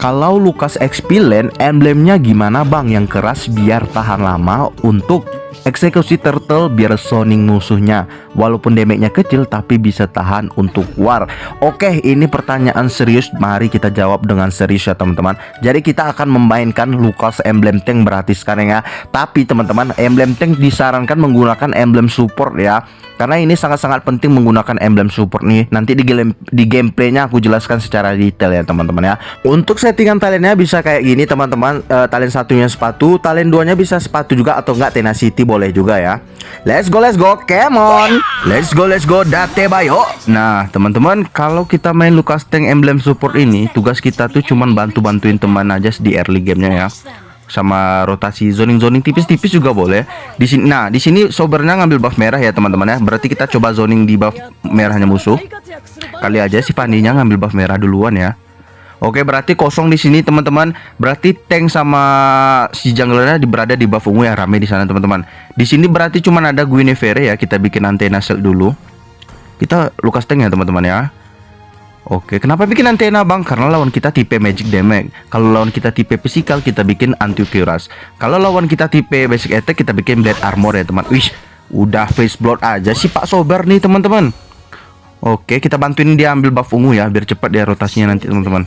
Kalau Lukas XP Land, emblemnya gimana bang? Yang keras biar tahan lama untuk eksekusi turtle biar zoning musuhnya. Walaupun damage-nya kecil tapi bisa tahan untuk war. Oke, ini pertanyaan serius. Mari kita jawab dengan serius ya teman-teman. Jadi kita akan memainkan Lukas emblem tank berarti sekarang ya. Tapi teman-teman, emblem tank disarankan menggunakan emblem support ya. Karena ini sangat-sangat penting menggunakan emblem support nih. Nanti di gameplaynya aku jelaskan secara detail ya teman-teman ya. Untuk settingan talentnya bisa kayak gini teman-teman. Talent satunya sepatu, talent duanya bisa sepatu juga atau enggak tenacity boleh juga ya. Let's go, come on. Let's go, date bayo. Nah teman-teman, kalau kita main Lukas tank emblem support ini, tugas kita tuh cuman bantu-bantuin teman aja di early gamenya ya. Sama rotasi zoning tipis-tipis juga boleh. Di sini, nah di sini sobernya ngambil buff merah ya teman-teman ya. Berarti kita coba zoning di buff merahnya musuh. Kali aja si Fanny-nya ngambil buff merah duluan ya. Oke, berarti kosong di sini teman-teman. Berarti tank sama si junglernya berada di buff ungu ya, rame di sana teman-teman. Di sini berarti cuma ada Guinevere ya. Kita bikin antena shield dulu. Kita Lukas tank ya teman-teman ya. Oke, kenapa bikin antena bang? Karena lawan kita tipe magic damage. Kalau lawan kita tipe physical, kita bikin anti cuirass. Kalau lawan kita tipe basic attack, kita bikin blade armor ya teman. Wih, udah face blood aja sih Pak Sober nih teman-teman. Oke, kita bantuin dia ambil buff ungu ya, biar cepat dia rotasinya nanti teman-teman.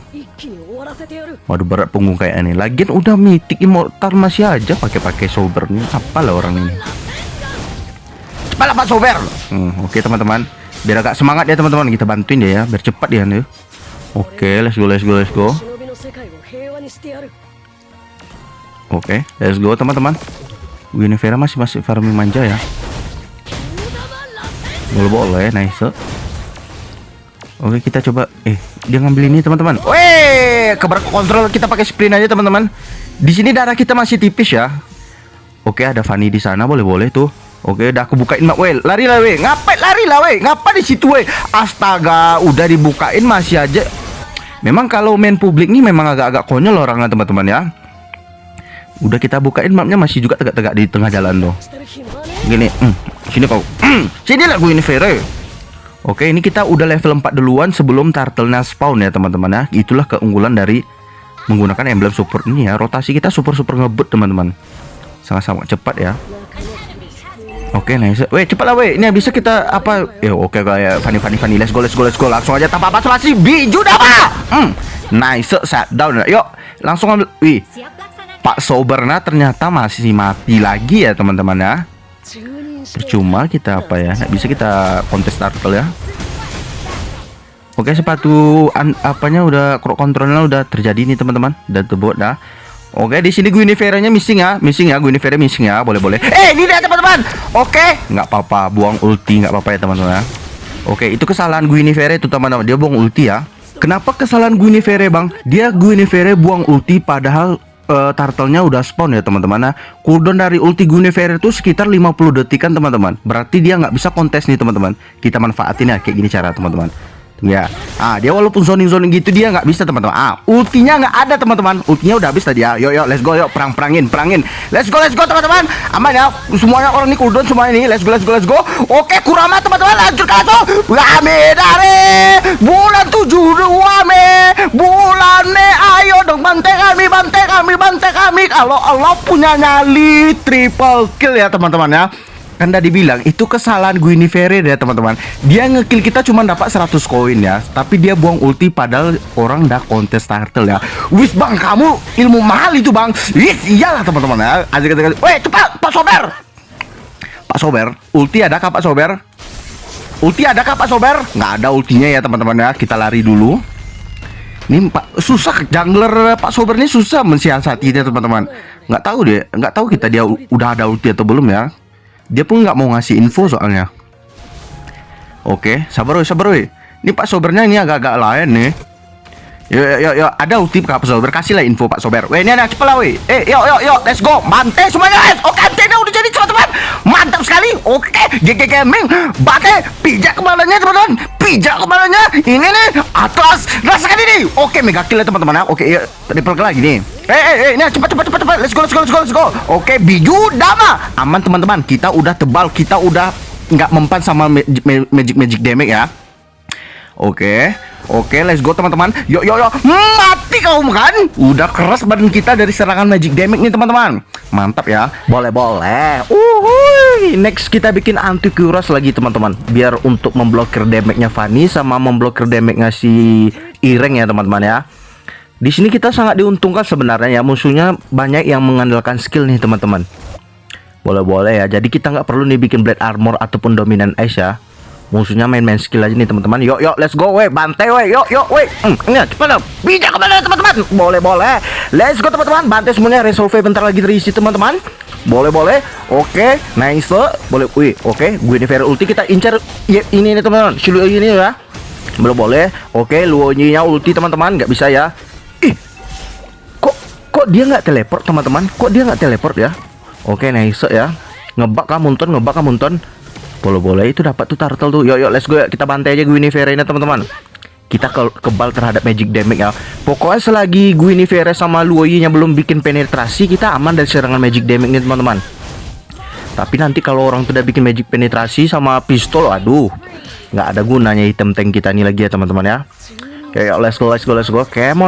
Waduh, berat punggung kayak ini. Lagian udah mythic immortal masih aja pakai Sober nih. Apalah orang ini. Cepatlah Pak Sober. Oke teman-teman. Biar agak semangat ya teman-teman, kita bantuin dia ya, biar cepat dia nih. Oke, let's go. Oke, let's go teman-teman. Guinevere masih farming manja ya. Boleh, nice. Oke, kita coba. Dia ngambil ini teman-teman. Weh, kebar kontrol kita pakai sprint aja teman-teman. Di sini darah kita masih tipis ya. Oke, ada Fanny di sana, boleh tuh. Oke, udah aku bukain map, weh. Lari lah, weh. Ngapain lari lah, weh? Ngapa di situ, weh? Astaga, udah dibukain masih aja. Memang kalau main publik nih memang agak-agak konyol orangnya, teman-teman ya. Udah kita bukain mapnya masih juga tegak-tegak di tengah jalan tuh. Gini, sini kau. Sini lah Guinevere. Oke, ini kita udah level 4 duluan sebelum turtle-nya spawn ya, teman-teman ya. Itulah keunggulan dari menggunakan emblem support ini ya. Rotasi kita super ngebut, teman-teman. Sangat-sangat cepat ya. Oke, nice. Weh, cepat lah, weh. Ini bisa kita apa? Ya, oke kayak Fanny. Let's go. Langsung aja tanpa basa-basi. Biju dah, Pak. Nice, shutdown. Yuk, langsung ambil. Wih. Pak Soberna ternyata masih mati lagi ya, teman-teman ya. Percuma kita apa ya? Nggak bisa kita kontes turtle ya. Oke, sepatu apanya udah kontrolnya udah terjadi nih, teman-teman. Udah tebut dah. Oke, di sini Guinevere-nya missing ya. Guinevere missing ya. Boleh. Ini dia teman-teman. Oke, nggak apa-apa, buang ulti nggak apa-apa ya teman-teman ya. Oke, itu kesalahan Guinevere itu teman-teman. Dia buang ulti ya. Kenapa kesalahan Guinevere, Bang? Dia Guinevere buang ulti padahal turtle-nya udah spawn ya teman-teman. Nah, cooldown dari ulti Guinevere itu sekitar 50 detikan teman-teman. Berarti dia nggak bisa kontes nih teman-teman. Kita manfaatin ya kayak gini cara teman-teman. Ya, dia walaupun zoning gitu dia nggak bisa teman-teman. Ultinya nggak ada teman-teman. Ultinya udah habis tadi ya. Yuk, let's go, yuk perangin. Let's go teman-teman. Aman ya. Semuanya orang ini cooldown semua ini. Let's go. Oke, Kurama teman-teman, lanjut langsung. Rame dari bulan 7 me. Bulan me, ayo dong bantai kami. Kalau Allah punya nyali triple kill ya teman-teman ya. Kan udah dibilang itu kesalahan Guinevere ya teman-teman. Dia ngekill kita cuma dapat 100 koin ya, tapi dia buang ulti padahal orang udah kontes turtle ya. Wis bang, kamu ilmu mahal itu bang. Wis iyalah teman-teman ya. Asik. Weh, cepat Pak Sober. Ulti adakah Pak Sober? Nggak ada ultinya ya teman-teman ya. Kita lari dulu. Ini susah jungler Pak Sober ini susah mensiasatinya teman-teman. Nggak tahu kita dia udah ada ulti atau belum ya. Dia pun nggak mau ngasih info soalnya. Oke, sabar woi. Ini Pak Sobernya ini agak-agak lain nih. Yuk, ada ulti Pak Sober, kasih lah info Pak Sober. Weh, ini ada cepet lah weh. Yuk, let's go. Bantai semuanya guys. Oke, antena udah jadi teman-teman. Mantap sekali. Oke, GG Gaming. Pakai pijak kepalanya teman-teman. Ini nih Atlas. Rasakan ini. Oke, mega kill ya teman-teman ya. Oke, triple kill lagi nih. Ini cepat. Let's go. Oke, Biju Dama. Aman teman-teman. Kita udah tebal, kita udah nggak mempan sama magic damage ya. Oke. Oke, let's go teman-teman. Yo yo yo. Mati kau kan? Udah keras badan kita dari serangan magic damage nih teman-teman. Mantap ya. Boleh. Uhuy. Next kita bikin anti kuras lagi teman-teman. Biar untuk memblokir damage-nya Fanny sama memblokir damage-nya si Ireng ya teman-teman ya. Di sini kita sangat diuntungkan sebenarnya ya. Musuhnya banyak yang mengandalkan skill nih teman-teman. Boleh ya. Jadi kita nggak perlu nih bikin blade armor ataupun dominant ice ya. Musuhnya main skill aja nih teman-teman. Yuk let's go weh, bantai weh. Yuk weh. Ingat cepat bijak kemana teman-teman. Boleh. Let's go teman-teman. Bantai semuanya, resolve bentar lagi terisi teman-teman. Boleh. Oke, nice. Boleh. Wih, oke. Gue di ulti kita incar ya, ini nih teman-teman. Silu ini ya. Boleh. Oke, Luonyi-nya ulti teman-teman, nggak bisa ya. Ih. Kok dia nggak teleport teman-teman? Kok dia nggak teleport ya? Oke, nice ya. Ngebak kah Munton. Boleh itu dapat tuh turtle tuh. Yuk let's go. Kita bantai aja Guinevere ini teman-teman. Kita kebal terhadap magic damage ya. Pokoknya selagi Guinevere sama Luoyi-nya belum bikin penetrasi, kita aman dari serangan magic damage nih teman-teman. Tapi nanti kalau orang tuh udah bikin magic penetrasi sama pistol, aduh, nggak ada gunanya item tank kita nih lagi ya teman-teman ya. Yuk let's go. Come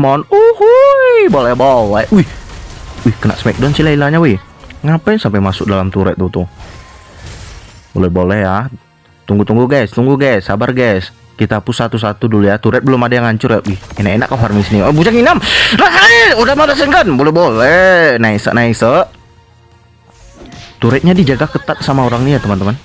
on. Uhuy. Boleh. Wih, kena smackdown si Lailanya wih. Ngapain sampai masuk dalam turret tuh? Boleh ya. Tunggu guys. Sabar guys. Kita push satu-satu dulu ya. Turret belum ada yang hancur ya. Wih, enak kau farming sini. Oh, bujang inam. Udah mau dasengkan. Boleh. Nice. Turretnya dijaga ketat sama orang nih ya, teman-teman.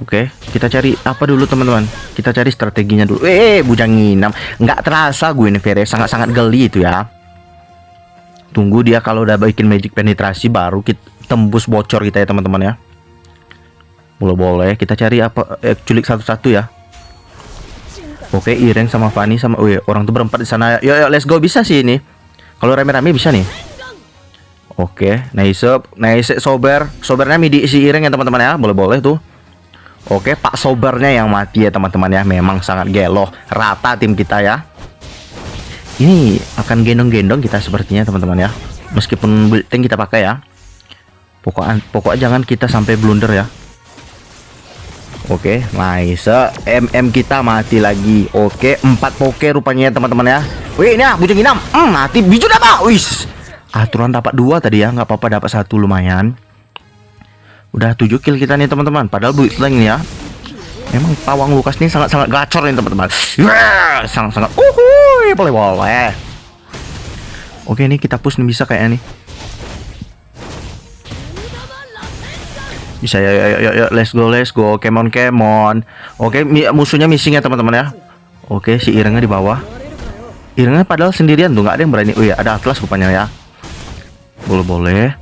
Oke, kita cari apa dulu, teman-teman? Kita cari strateginya dulu. Bujang inam. Nggak terasa gue ini sangat-sangat geli itu ya. Tunggu dia kalau udah bikin magic penetrasi baru kita tembus bocor kita ya teman-teman ya. Boleh kita cari apa culik satu-satu ya. Oke, Ireng sama Fanny sama orang tuh berempat di sana. Yuk let's go, bisa sih ini. Kalau rame-rame bisa nih. Oke, nice sobernya midi si Ireng ya teman-teman ya. Boleh tuh. Oke, Pak Sobernya yang mati ya teman-teman ya. Memang sangat gelo. Rata tim kita ya. Ini akan gendong-gendong kita sepertinya teman-teman ya. Meskipun build tank kita pakai ya. Pokoknya jangan kita sampai blunder ya. Oke, nice. MM kita mati lagi. Oke, 4 poke rupanya ya teman-teman ya. Wih, ini bujang inam. Mati biju dapat. Wis. Aturan dapat 2 tadi ya, nggak apa-apa dapat 1 lumayan. Udah 7 kill kita nih teman-teman. Padahal build tank ini ya. Memang pawang Lukas nih sangat-sangat gacor nih teman-teman. Sangat-sangat. Boleh. Oke, ini kita push nih bisa kayaknya nih. Bisa ya, let's go. Come on. Oke, musuhnya missing ya teman-teman ya. Oke, si Irengnya di bawah. Irengnya padahal sendirian tuh, nggak ada yang berani. Oh ya, ada Atlas rupanya ya. Boleh.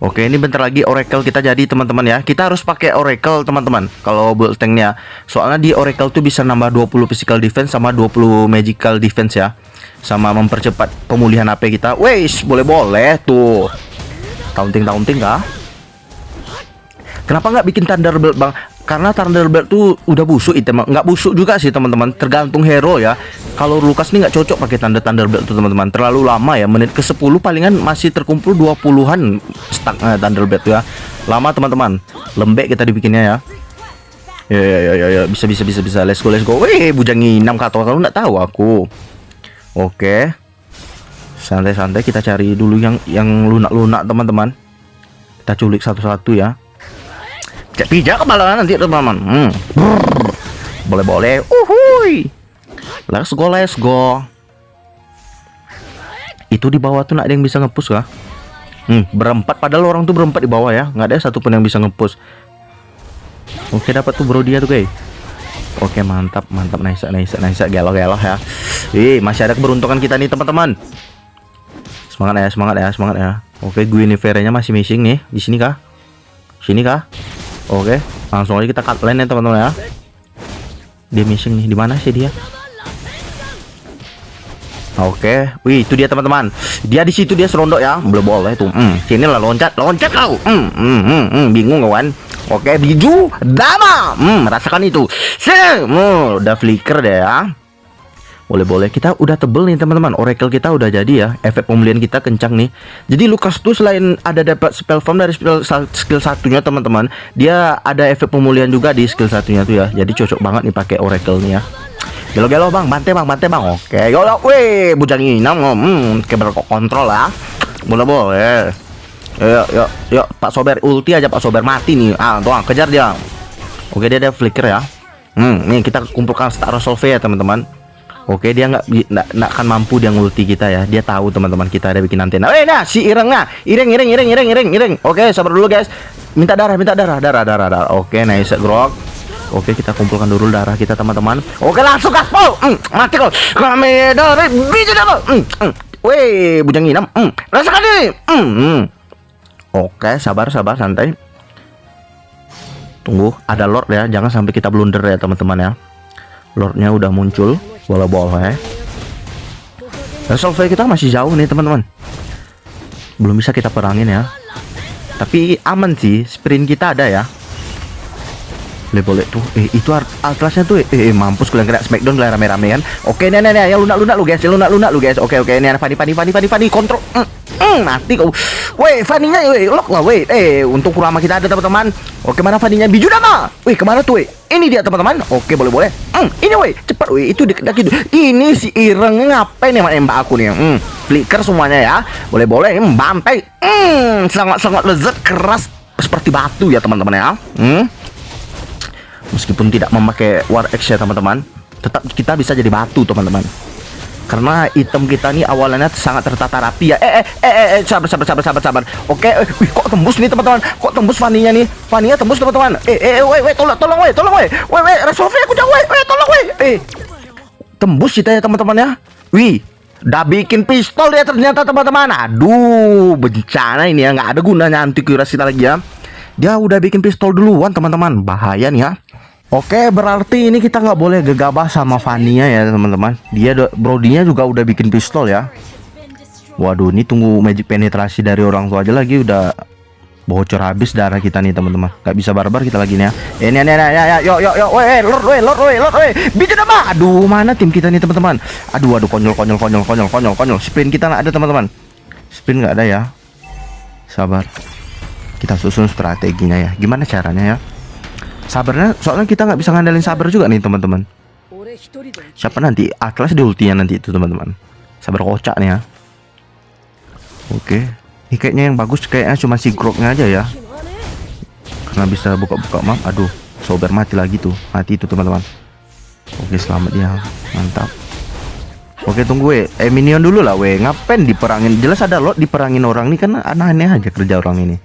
Oke, ini bentar lagi Oracle kita jadi teman-teman ya. Kita harus pakai Oracle teman-teman kalau build tanknya. Soalnya di Oracle tuh bisa nambah 20 physical defense sama 20 magical defense ya. Sama mempercepat pemulihan AP kita. Wes, boleh tuh. Taunting kah? Kenapa nggak bikin Thunderbolt bang? Karena Thunderbolt tuh udah busuk item. Nggak busuk juga sih teman-teman. Tergantung hero ya. Kalau Lukas nih nggak cocok pakai Thunderbolt tuh teman-teman. Terlalu lama ya. Menit ke 10 palingan masih terkumpul 20-an stack Thunderbolt ya. Lama teman-teman. Lembek kita dibikinnya ya. Ya. Bisa. Let's go. Wih, bujang inam kata kalau nggak tahu aku. Oke. Santai-santai kita cari dulu yang lunak-lunak teman-teman. Kita culik satu-satu ya. Pijak kemalangan nanti teman-teman. Boleh. Uhuy. Let's go. Itu di bawah tuh nggak ada yang bisa ngepush kah? Berempat padahal orang tuh berempat di bawah ya. Nggak ada satupun yang bisa ngepush. Oke, dapat tuh bro dia tuh guys. Oke, mantap. Nice. Gelo ya. Masih ada keberuntungan kita nih teman-teman. Semangat ya. Oke, Guinevere-nya masih missing nih. Di sini kah? Oke, langsung aja kita cut lane ya teman-teman ya. Dia missing nih, di mana sih dia? Oke, wih itu dia teman-teman. Dia di situ dia serondok ya, belum boleh tuh. Sini lah loncat kau. Bingung kawan. Oke, biju dama. Rasakan itu. Udah flicker deh ya. Boleh-boleh, kita udah tebel nih teman-teman. Oracle kita udah jadi ya. Efek pemulihan kita kencang nih. Jadi Lukas tuh selain ada dapat spell form dari skill satunya teman-teman, dia ada efek pemulihan juga di skill satunya tuh ya. Jadi cocok banget nih pakai Oracle nih ya. Gelo-gelo bang, bantai bang. Oke, gelo, weh, bujang inam, kayak kontrol lah. Boleh-boleh. Yuk, Pak Sober ulti aja, Pak Sober mati nih. Tuang, kejar dia. Oke, dia ada flicker ya. Nih kita kumpulkan Star Resolve ya teman-teman. Oke, dia nggak akan mampu dia ngulti kita ya. Dia tahu teman-teman kita ada bikin antena. Nah si Ireng. Oke, sabar dulu guys. Minta darah. Oke, nice grok. Oke, kita kumpulkan dulu darah kita teman-teman. Oke, langsung gaspol. Mati kau. Kami dari biji dulu. Weh, bujang inam. Rasakan ini. Oke, sabar santai. Tunggu, ada Lord ya. Jangan sampai kita blunder ya teman-teman ya. Lordnya udah muncul. Boleh. Resolve kita masih jauh nih teman-teman. Belum bisa kita perangin ya. Tapi aman sih, sprint kita ada ya. Boleh tuh. Itu Atlasnya tuh. Mampus kalian kena smackdown kalian rame-rame kan. Oke, nih ya lunak lu guys. Oke, ini ada Fanny kontrol. Mati kau. Weh, Fanny-nya lock lah weh. Untuk Kurama kita ada teman-teman. Oke, mana Fanny-nya? Biju Dama. Weh, kemana tuh weh? Ini dia teman-teman. Oke, boleh. Ini weh, cepat weh. Itu dekat gitu. Ini si Ireng ngapain nih mbak aku nih? Flicker semuanya ya. Boleh. Bantai. Sangat lezat, keras seperti batu ya teman-teman ya. Meskipun tidak memakai War X ya teman-teman, tetap kita bisa jadi batu teman-teman. Karena item kita nih awalnya sangat tertata rapi ya. Sabar. Oke, kok tembus nih teman-teman? Kok tembus Fanny-nya nih? Fanny-nya tembus teman-teman. Tolong weh. Resolve aku jauh weh. Tolong weh. Tembus kita ya teman-teman ya. Wih, udah bikin pistol ya ternyata teman-teman. Aduh, bencana ini ya, nggak ada gunanya antivirus kita lagi ya. Dia udah bikin pistol duluan teman-teman. Bahaya nih ya. Oke, berarti ini kita nggak boleh gegabah sama Fanny-nya ya teman-teman. Dia Brody-nya juga udah bikin pistol ya. Waduh, ini tunggu magic penetrasi dari orang tua aja lagi udah bocor habis darah kita nih teman-teman. Gak bisa barbar kita lagi nih ya. Ini ya, Lord, bisa apa? Aduh, mana tim kita nih teman-teman? Aduh, konyol. Sprint kita nggak ada teman-teman. Sprint nggak ada ya. Sabar. Kita susun strateginya ya. Gimana caranya ya? Sabarnya, soalnya kita nggak bisa ngandelin sabar juga nih teman-teman. Siapa nanti? Atlas di ultinya nanti itu teman-teman. Sabar kocak nih ya. Oke, ini kayaknya yang bagus kayaknya cuma si Groknya aja ya. Karena bisa buka-buka map. Aduh, Sober mati lagi tuh. Mati itu teman-teman. Oke, selamat dia. Mantap. Oke, tunggu weh. Minion dulu lah weh. Ngapain diperangin? Jelas ada lot diperangin orang nih kan aneh-aneh aja kerja orang ini.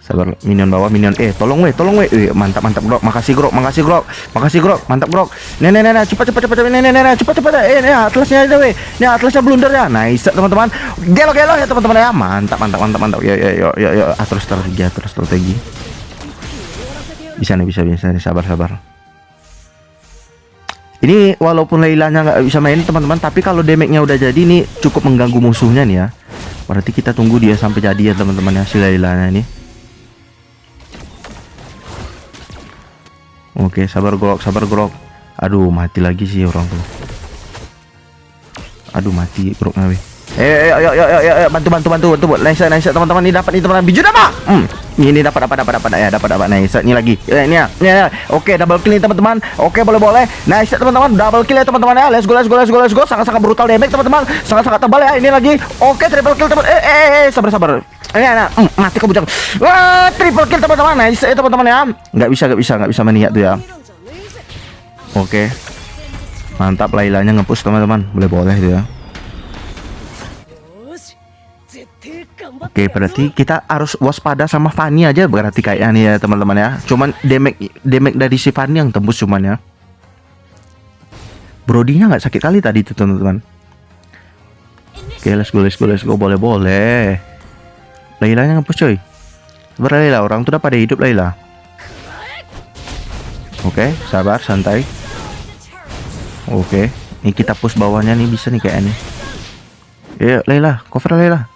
Sabar, minion bawah, minion tolong weh. Mantap Grok. Makasih Grok. Mantap Grok. Nih, cepat. Nih Atlasnya aja weh. Nih Atlasnya blunder ya. Nice teman-teman. Gelo ya teman-teman ya. Mantap. Ya. Atur strategi. Bisa nih. Sabar. Ini walaupun Lailanya nggak bisa main teman-teman, tapi kalau damage-nya udah jadi ini cukup mengganggu musuhnya nih ya. Berarti kita tunggu dia sampai jadi ya teman-teman ya, si Lailanya ini. Oke, sabar Grok. Aduh, mati lagi sih orang tuh. Aduh, mati Grok nawe. Ayo, bantu. Nice teman-teman, ini dapat nih teman-teman. Biju dapat. Ini dapat ya, dapat nice. Ini lagi. Ini ya. Oke, double kill nih teman-teman. Oke, boleh. Nice teman-teman, double kill ya teman-teman ya. Let's go. Sangat brutal damage teman-teman. Sangat tebal ya ini lagi. Oke, triple kill teman. Sabar. Mati kau bujang. Wah, triple kill teman-teman. Nice ya teman-teman ya. Nggak bisa maniak tuh ya. Oke. Mantap, Lailanya nge-push teman-teman. Boleh tuh ya. Oke, berarti kita harus waspada sama Fanny aja berarti kayaknya nih ya teman-teman ya. Cuman damage dari si Fanny yang tembus cuman ya. Brody-nya nggak sakit kali tadi tuh teman-teman. Oke, let's go. Boleh. Lailanya nge-push coy. Sabar Laila, orang tuh udah pada hidup Laila. Oke, sabar, santai. Oke, ini kita push bawahnya nih, bisa nih kayaknya. Ya, Laila, cover Laila.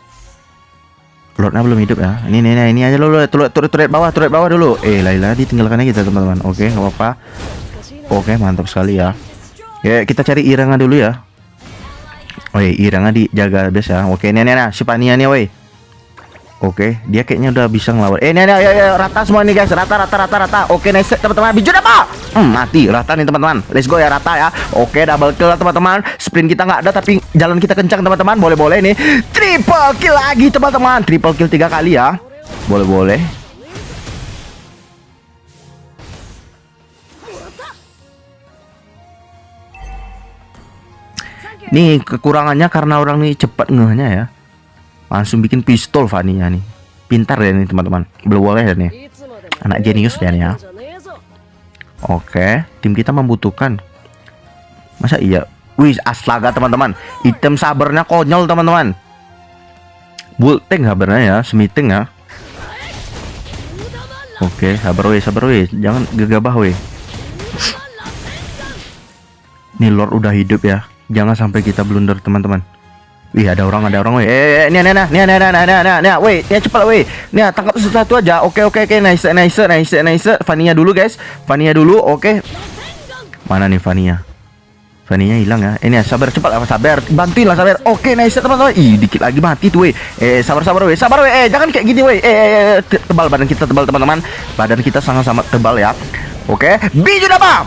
Lordnya belum hidup ya. Ini aja dulu. Turret bawah dulu. Laila ditinggalkan aja kita teman-teman. Oke, nggak apa-apa. Oke, mantap sekali ya. Ya, kita cari Iranga dulu ya. Oh iya, Iranga dijaga biasa. Oke, nih si Fania nih, woi. Oke, dia kayaknya udah bisa ngelawan. Nih, ya, rata semua nih guys, rata. Oke, nice teman-teman. Biju apa? Mati, rata nih teman-teman. Let's go ya, rata ya. Oke, double kill teman-teman. Sprint kita nggak ada, tapi jalan kita kencang teman-teman. Boleh nih. Triple kill lagi teman-teman. Triple kill 3 kali ya. Boleh. Nih kekurangannya karena orang nih cepat ngehnya ya. Langsung bikin pistol Vania nih. Pintar ya nih teman-teman. Belum boleh ya nih. Anak jenius ya nih ya. Oke, tim kita membutuhkan. Masa iya? Wih, astaga teman-teman. Item sabernya konyol teman-teman. Bulting sabernya ya, smiting ya. Oke, sabar weh. Jangan gegabah weh. Nih Lord udah hidup ya. Jangan sampai kita blunder teman-teman. Wih, ada orang weh. Nih, weh, cepat weh. Nih, tangkap satu aja. Oke, nice. Vania dulu guys. Oke. Mana nih Vania? Vania hilang ya. Ini ya, sabar cepat sabar. Bantuin lah sabar. Oke, nice teman-teman. Ih, dikit lagi mati tuh weh. Sabar weh. Jangan kayak gini weh. Tebal badan kita teman-teman. Badan kita sama-sama tebal ya. Oke, biju apa?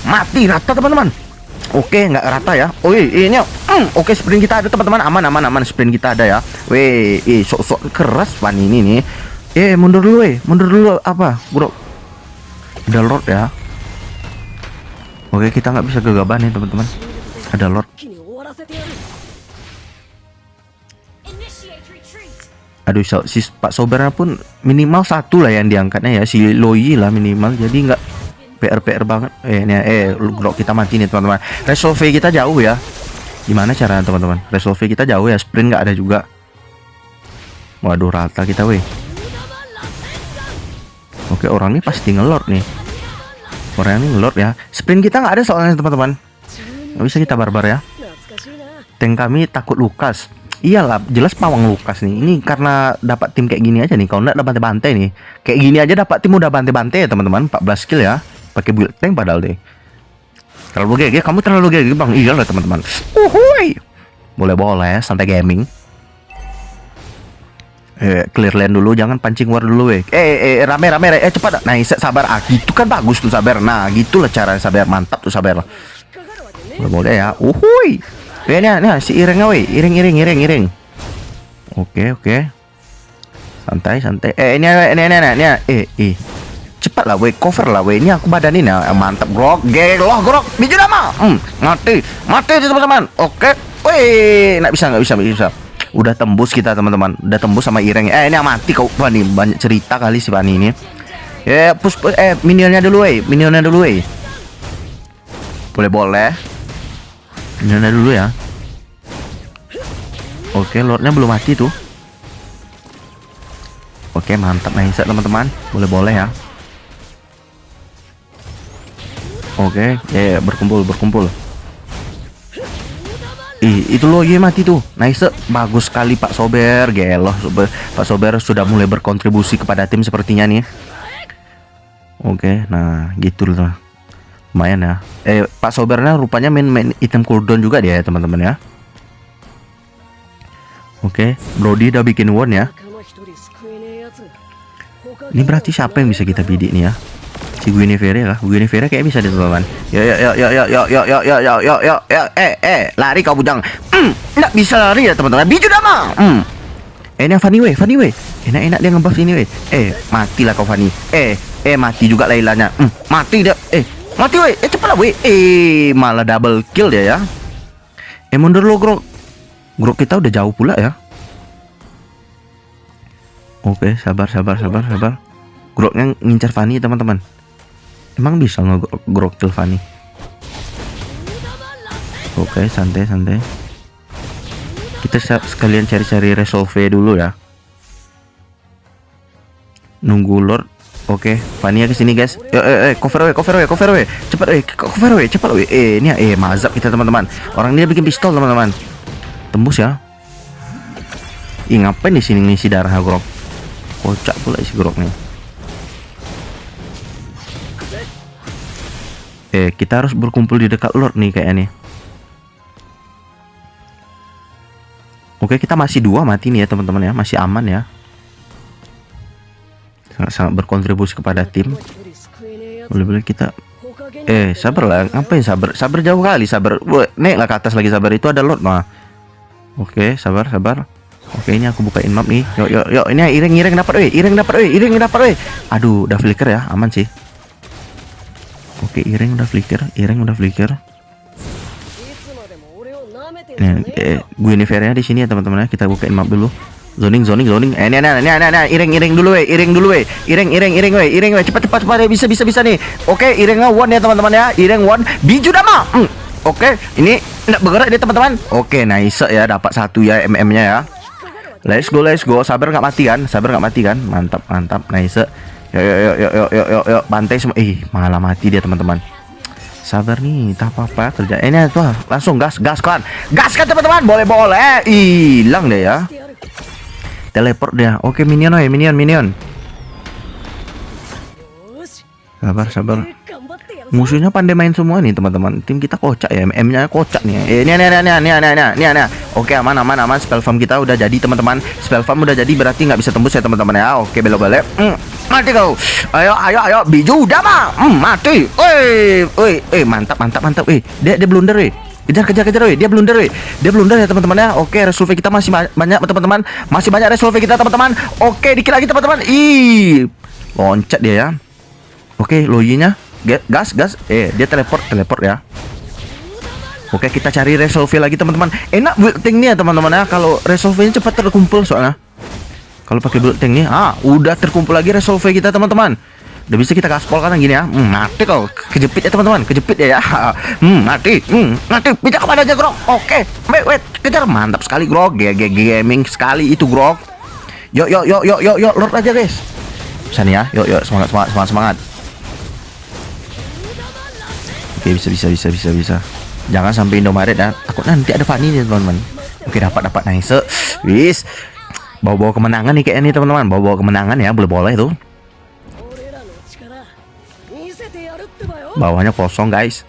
Mati rata teman-teman. Oke, nggak rata ya. Oh ini oke, sprint kita ada teman-teman. Aman sprint kita ada ya. Weh, sok keras pan ini nih. Mundur dulu apa bro. Ada Lord ya. Oke, kita nggak bisa gegabah nih teman-teman. Ada Lord. Aduh, si Pak Sobernya pun minimal satu lah yang diangkatnya ya. Si Loi lah minimal. Jadi nggak PR banget. Grok kita mati nih teman-teman. Resolve kita jauh ya. Gimana caranya teman-teman? Resolve kita jauh ya. Sprint nggak ada juga. Waduh, rata kita weh. Oke, orang ini pasti ngelord nih. Orang ini ngelord ya. Sprint kita nggak ada soalnya teman-teman. Nggak bisa kita barbar ya. Tank kami takut Lukas. Iyalah, jelas pawang Lukas nih. Ini karena dapat tim kayak gini aja nih. Kalau nggak ada bantai-bantai nih. Kayak gini aja dapat tim udah bantai-bantai ya teman-teman. 14 kill ya. Pakai build tank padahal deh. Terlalu GG, kamu terlalu GG bang. Iya lah teman-teman. Boleh santai gaming. Clear land dulu, jangan pancing war dulu weh. Rame cepat. Nah, sabar. Gitu kan bagus tuh sabar. Nah, gitulah cara sabar, mantap tuh sabar. Boleh ya. Nah, si Irengnya weh. Iring. Oke. Santai. Ini. Cepat lah weh, cover lah weh. Ini aku badanin ya. Mantap grok. Grok. Biju nama. Mati teman-teman. Oke. Weh, nggak bisa. Udah tembus kita teman-teman. Udah tembus sama Ireng. Ini mati kau. Wah, nih banyak cerita kali si Bani ini. Push. Minionnya dulu weh. Boleh. Minionnya dulu ya. Oke, Lordnya belum mati tuh. Oke, mantap nice teman-teman. Boleh ya. Oke, berkumpul. Itu loh, mati tuh. Nice, bagus sekali Pak Sober. Geloh, Pak Sober sudah mulai berkontribusi kepada tim sepertinya nih. Oke, nah gitu loh. Lumayan ya. Pak Sobernya rupanya main item cooldown juga dia ya teman-teman ya. Oke, Brody udah bikin one ya. Ini berarti siapa yang bisa kita bidik nih ya? Si Guinevere kayak bisa ditemukan. Ya. Lari kau bujang. Nggak bisa lari ya teman-teman. Biju dama. Ini Fanny weh. Enak dia ngebuff ini weh. Matilah kau Fanny. Mati juga Lailanya. Mati dia. Mati weh. Cepatlah weh. Malah double kill dia ya. Mundur lo Grok. Grok kita udah jauh pula ya. Oke, sabar. Groknya ngincar Fanny teman-teman. Emang bisa nge-grok kill Fanny? Oke, santai. Kita sekalian cari-cari resolve dulu ya. Nunggu Lord. Oke, Fanny kesini guys. Cover weh. Cepat weh. Ini mazap kita teman-teman. Orang dia bikin pistol teman-teman. Tembus ya. Ngapain di sini ngisi darah Grok? Kocak pula isi Grok nih. Kita harus berkumpul di dekat Lord nih kayaknya nih. Oke, kita masih 2 mati nih ya teman-teman ya, masih aman ya. Sangat berkontribusi kepada tim. Boleh-boleh kita sabar lah, ngapain sabar? Sabar jauh kali, sabar. Naik lah ke atas lagi, sabar. Itu ada Lord mah. Oke, sabar. Oke, ini aku bukain map nih. Yuk. Ini iring dapat, iring dapat. Aduh, udah flicker ya, aman sih. Oke, iring udah flicker. Nih, Guinevere-nya di sini ya teman-teman ya. Kita bukain map dulu. Zoning. Ini, iring dulu, iring, cepat, bisa nih. Oke, iringnya one ya teman-teman ya. Iring one, biju dama. Oke, ini nggak bergerak dia teman-teman. Oke, nice ya, dapat 1 ya MM-nya ya. Let's go. Sabar nggak mati kan? Mantap, nice. Yuk, bantai semua. Malah mati dia teman-teman. Sabar nih, tak apa-apa kerja. Ini tuh langsung gas kan teman-teman. Boleh. Hilang deh ya. Teleport dia. Oke, minion. Sabar. Musuhnya pandai main semua nih teman-teman. Tim kita kocak ya, MM-nya kocak nih. Ini. Oke, aman. Spell farm kita udah jadi teman-teman. Spell farm udah jadi berarti nggak bisa tembus ya teman-teman ya. Oke, belok balik. Mati kau. Ayo, biju udah mah. Mati. Mantap. Dia blunder. Kejar. Dia blunder ya teman-teman ya. Oke, resolve kita masih banyak teman-teman. Masih banyak resolve kita teman-teman. Oke, dikit lagi teman-teman. Loncat dia ya. Oke, Loyi-nya gas. Dia teleport ya. Oke, kita cari resolve lagi teman-teman. Enak build tank nih ya teman-teman ya. Kalau resolve-nya cepat terkumpul soalnya. Kalau pakai build tank nih, udah terkumpul lagi resolve kita teman-teman. Udah bisa kita gaspol kan gini ya. Mati kau. Kejepit ya teman-teman. Ya. Mati. Bisa kemana aja Grok. Oke. Wait. Kejar. Mantap sekali Grok. Gaming sekali itu Grok. Yuk. Lord aja guys. Bisa nih ya. Yuk. Semangat. Oke, bisa. Jangan sampai Indomaret ya. Takut nanti ada Fanny nih teman-teman. Oke, dapat nice. Wis. Bawa kemenangan nih kayaknya nih teman-teman. Bawa kemenangan ya. Boleh tuh. Bawahnya kosong guys.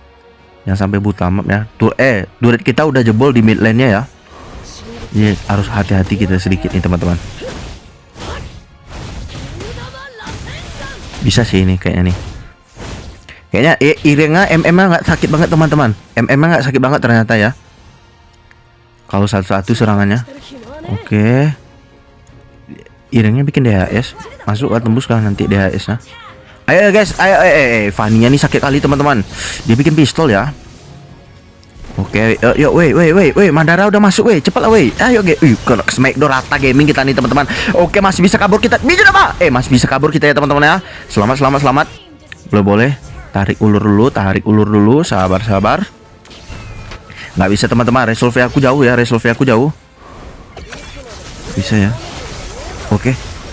Jangan sampai buta map ya. Turret kita udah jebol di mid lane-nya ya. Ini harus hati-hati kita sedikit nih teman-teman. Bisa sih ini kayaknya nih. Kayaknya iringnya MM-nya nggak sakit banget teman-teman. MM-nya nggak sakit banget ternyata ya. Kalau satu-satu serangannya. Oke. Iringnya bikin DHS. Masuk kan, tembus kan nanti DHS-nya. Ayo guys, Fanny-nya nih sakit kali teman-teman. Dia bikin pistol ya. Oke, yuk, Mandara udah masuk, cepat lah, ayo, kalau Smackdown rata gaming kita nih teman-teman. Oke, masih bisa kabur kita. Biju apa? Masih bisa kabur kita ya teman-teman ya. Selamat. Boleh. Tarik ulur dulu, sabar. Nggak bisa teman-teman, resolve aku jauh. Bisa ya. Oke.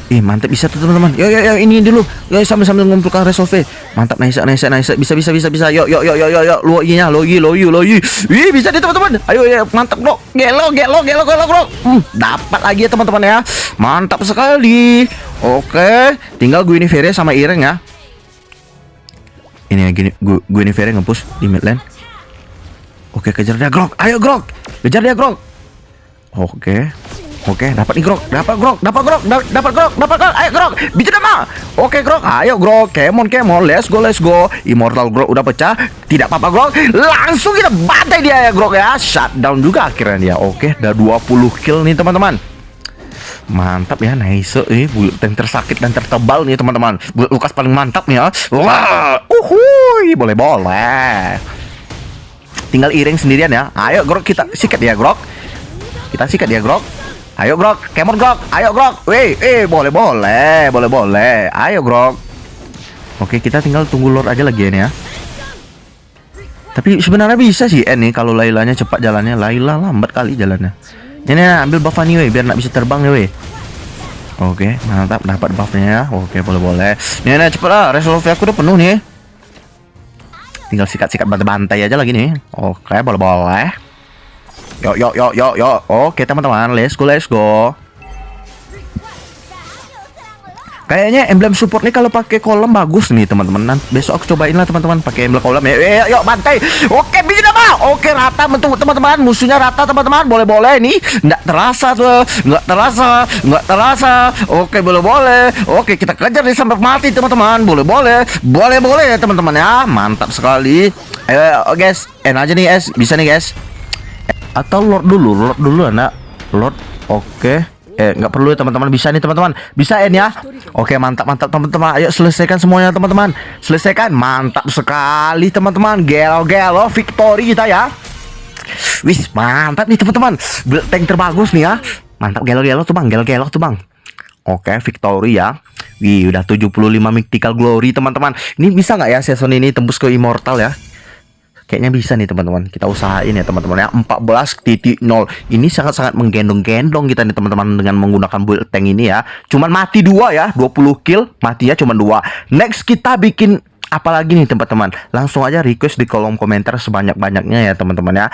Mantap bisa tuh teman-teman. Yo ini dulu. Yo sambil mengumpulkan resolve. Mantap, nice. Bisa. Yo. Loyi. Bisa nih teman-teman. Ayo mantap bro. Gelo. Dapat lagi ya teman-teman ya. Mantap sekali. Oke, tinggal Guinevere sama Ireng ya. Ini gini, Guinevere nge-push di mid lane. Oke, kejar dia Grok. Ayo Grok. Kejar dia Grok. Oke, dapat nih Grok. Dapat Grok. Ayo Grok. Bisa nama. Oke Grok. Ayo Grok. Come on. Let's go. Immortal Grok udah pecah. Tidak apa-apa Grok. Langsung kita bantai dia ya Grok ya. Shutdown juga akhirnya dia. Oke, udah 20 kill nih teman-teman. Mantap ya, nice. Build tank tersakit dan tertebal nih teman-teman. Build Lukas paling mantap nih ya. Wah, boleh. Tinggal Iring sendirian ya. Ayo Grok, kita sikat dia Grok. Ayo Grok, come on Grok. Ayo Grok. Boleh. Ayo Grok. Oke, kita tinggal tunggu Lord aja lagi ini ya. Tapi sebenarnya bisa sih nih kalau Lailanya cepat jalannya. Laila lambat kali jalannya. Ini ambil buff nih biar nak bisa terbang nih Oke, mantap, dapat buffnya ya. Oke, boleh. Nih cepet lah, resolve aku udah penuh nih. Tinggal sikat bantai aja lagi nih. Oke, boleh. Yo. Oke teman-teman, let's go. Kayaknya emblem support nih kalau pakai kolom bagus nih teman-teman. Besok aku cobain lah teman-teman pakai emblem kolom ya. Yuk bantai. Oke bikin apa? Oke rata bentuk teman-teman. Musuhnya rata teman-teman. Boleh-boleh nih. Nggak terasa tuh. Nggak terasa. Oke boleh-boleh. Oke kita kejar nih sampai mati teman-teman. Boleh-boleh ya teman-teman ya. Mantap sekali. Ayo guys. Enak aja nih guys. Bisa nih guys. Atau Lord dulu anak. Lord. Oke. Nggak perlu ya teman-teman, bisa nih teman-teman, bisa ya. Oke mantap teman-teman, ayo selesaikan semuanya teman-teman, selesaikan, mantap sekali teman-teman, gelo victory kita ya. Wis mantap nih teman-teman, tank terbagus nih ya, mantap gelo tuh bang. Oke victory ya. Wih udah 75 mythical glory teman-teman. Ini bisa nggak ya season ini tembus ke immortal ya? Kayaknya bisa nih teman-teman. Kita usahain ya teman-teman ya. 14.0. Ini sangat-sangat menggendong-gendong kita nih teman-teman dengan menggunakan build tank ini ya. Cuman mati 2 ya. 20 kill, matinya cuma 2. Next kita bikin apa lagi nih teman-teman? Langsung aja request di kolom komentar sebanyak-banyaknya ya teman-teman ya.